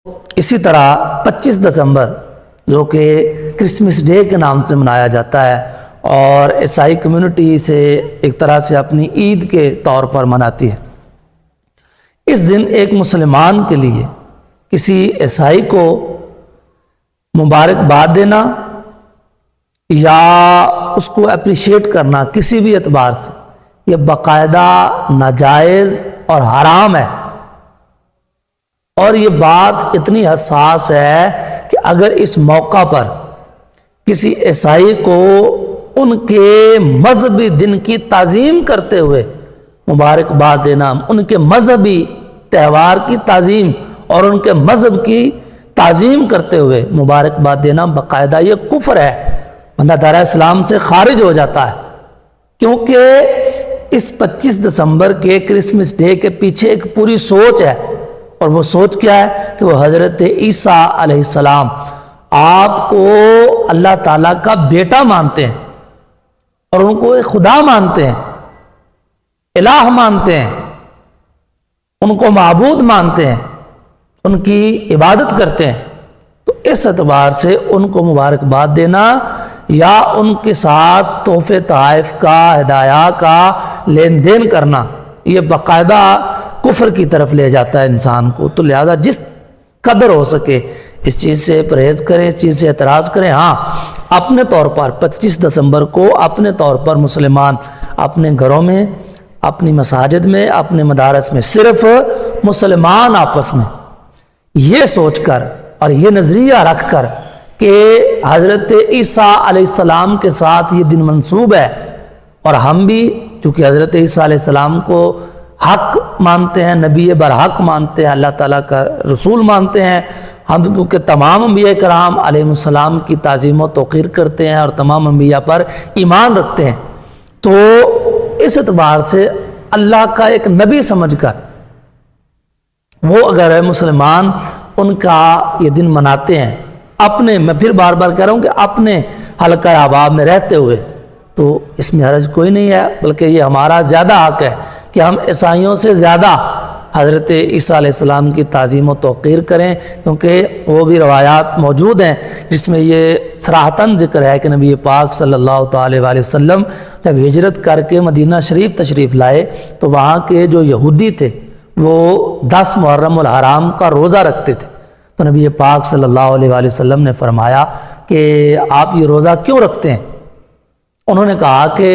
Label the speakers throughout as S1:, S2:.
S1: اسی طرح 25 دسمبر جو کہ کرسمس ڈے کے نام سے منایا جاتا ہے اور عیسائی کمیونٹی سے ایک طرح سے اپنی عید کے طور پر مناتی ہے۔ اس دن ایک مسلمان کے لیے کسی عیسائی کو مبارکباد دینا یا اس کو اپریشیٹ کرنا کسی بھی اعتبار سے یہ باقاعدہ ناجائز اور حرام ہے، اور یہ بات اتنی حساس ہے کہ اگر اس موقع پر کسی عیسائی کو ان کے مذہبی دن کی تعظیم کرتے ہوئے مبارکباد دینا، ان کے مذہبی تہوار کی تعظیم اور ان کے مذہب کی تعظیم کرتے ہوئے مبارکباد دینا باقاعدہ یہ کفر ہے، بندہ دائرہ اسلام سے خارج ہو جاتا ہے۔ کیونکہ اس 25 دسمبر کے کرسمس ڈے کے پیچھے ایک پوری سوچ ہے، اور وہ سوچ کیا ہے کہ وہ حضرت عیسیٰ علیہ السلام آپ کو اللہ تعالیٰ کا بیٹا مانتے ہیں اور ان کو ایک خدا مانتے ہیں، الہ مانتے ہیں، ان کو معبود مانتے ہیں، ان کی عبادت کرتے ہیں۔ تو اس اعتبار سے ان کو مبارکباد دینا یا ان کے ساتھ تحفے تحائف کا ہدایہ کا لین دین کرنا یہ باقاعدہ کفر کی طرف لے جاتا ہے انسان کو۔ تو لہذا جس قدر ہو سکے اس چیز سے پرہیز کریں، اس چیز سے اعتراض کریں۔ ہاں، اپنے طور پر 25 دسمبر کو اپنے طور پر مسلمان اپنے گھروں میں، اپنی مساجد میں، اپنے مدارس میں صرف مسلمان آپس میں یہ سوچ کر اور یہ نظریہ رکھ کر کہ حضرت عیسیٰ علیہ السلام کے ساتھ یہ دن منسوب ہے، اور ہم بھی چونکہ حضرت عیسیٰ علیہ السلام کو حق مانتے ہیں، نبی برحق مانتے ہیں، اللہ تعالیٰ کا رسول مانتے ہیں، ہم کیونکہ تمام انبیاء کرام علیہ السلام کی تعظیم و توقیر کرتے ہیں اور تمام انبیاء پر ایمان رکھتے ہیں، تو اس اعتبار سے اللہ کا ایک نبی سمجھ کر وہ اگر مسلمان ان کا یہ دن مناتے ہیں اپنے، میں پھر بار بار کہہ رہا ہوں کہ اپنے حلقہ احباب میں رہتے ہوئے، تو اس میں حرج کوئی نہیں ہے، بلکہ یہ ہمارا زیادہ حق ہے کہ ہم عیسائیوں سے زیادہ حضرت عیسیٰ علیہ السلام کی تعظیم و توقیر کریں، کیونکہ وہ بھی روایات موجود ہیں جس میں یہ صراحتاً ذکر ہے کہ نبی پاک صلی اللہ تعالی علیہ وسلم جب ہجرت کر کے مدینہ شریف تشریف لائے تو وہاں کے جو یہودی تھے وہ 10 محرم الحرام کا روزہ رکھتے تھے، تو نبی پاک صلی اللہ علیہ وسلم نے فرمایا کہ آپ یہ روزہ کیوں رکھتے ہیں؟ انہوں نے کہا کہ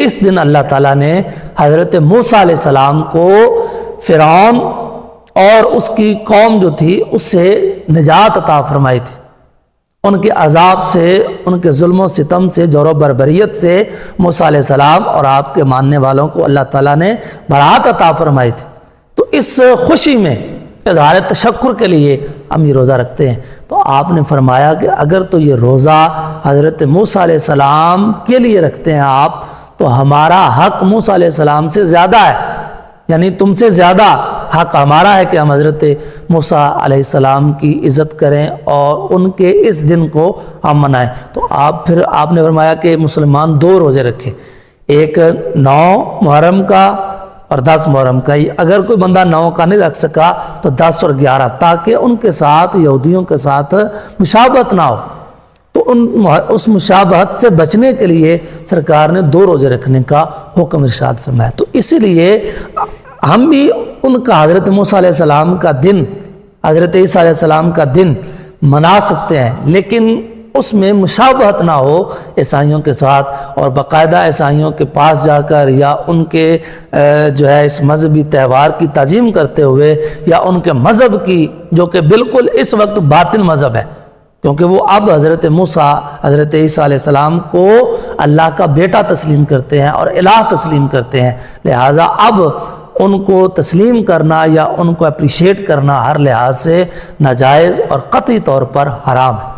S1: اس دن اللہ تعالیٰ نے حضرت موسیٰ علیہ السلام کو فرعون اور اس کی قوم جو تھی اس سے نجات عطا فرمائی تھی، ان کے عذاب سے، ان کے ظلم و ستم سے، جور و بربریت سے موسیٰ علیہ السلام اور آپ کے ماننے والوں کو اللہ تعالیٰ نے برات عطا فرمائی تھی۔ تو اس خوشی میں اظہار تشکر کے لیے ہم یہ روزہ رکھتے ہیں۔ تو آپ نے فرمایا کہ اگر تو یہ روزہ حضرت موسیٰ علیہ السلام کے لیے رکھتے ہیں آپ، تو ہمارا حق موسیٰ علیہ السلام سے زیادہ ہے، یعنی تم سے زیادہ حق ہمارا ہے کہ ہم حضرت موسیٰ علیہ السلام کی عزت کریں اور ان کے اس دن کو ہم منائیں۔ تو آپ نے فرمایا کہ مسلمان 2 روزے رکھیں، ایک 9 محرم کا اور 10 محرم کا۔ اگر کوئی بندہ 9 کا نہیں رکھ سکا تو 10 اور 11، تاکہ ان کے ساتھ، یہودیوں کے ساتھ مشابہت نہ ہو۔ تو اس مشابہت سے بچنے کے لیے سرکار نے 2 روزے رکھنے کا حکم ارشاد فرمایا۔ تو اسی لیے ہم بھی ان کا حضرت موسیٰ علیہ السلام کا دن، حضرت عیسیٰ علیہ السلام کا دن منا سکتے ہیں، لیکن اس میں مشابہت نہ ہو عیسائیوں کے ساتھ، اور باقاعدہ عیسائیوں کے پاس جا کر یا ان کے جو ہے اس مذہبی تہوار کی تعظیم کرتے ہوئے یا ان کے مذہب کی، جو کہ بالکل اس وقت باطل مذہب ہے، کیونکہ وہ اب حضرت موسیٰ، حضرت عیسیٰ علیہ السلام کو اللہ کا بیٹا تسلیم کرتے ہیں اور الہ تسلیم کرتے ہیں، لہٰذا اب ان کو تسلیم کرنا یا ان کو اپریشیٹ کرنا ہر لحاظ سے ناجائز اور قطعی طور پر حرام ہے۔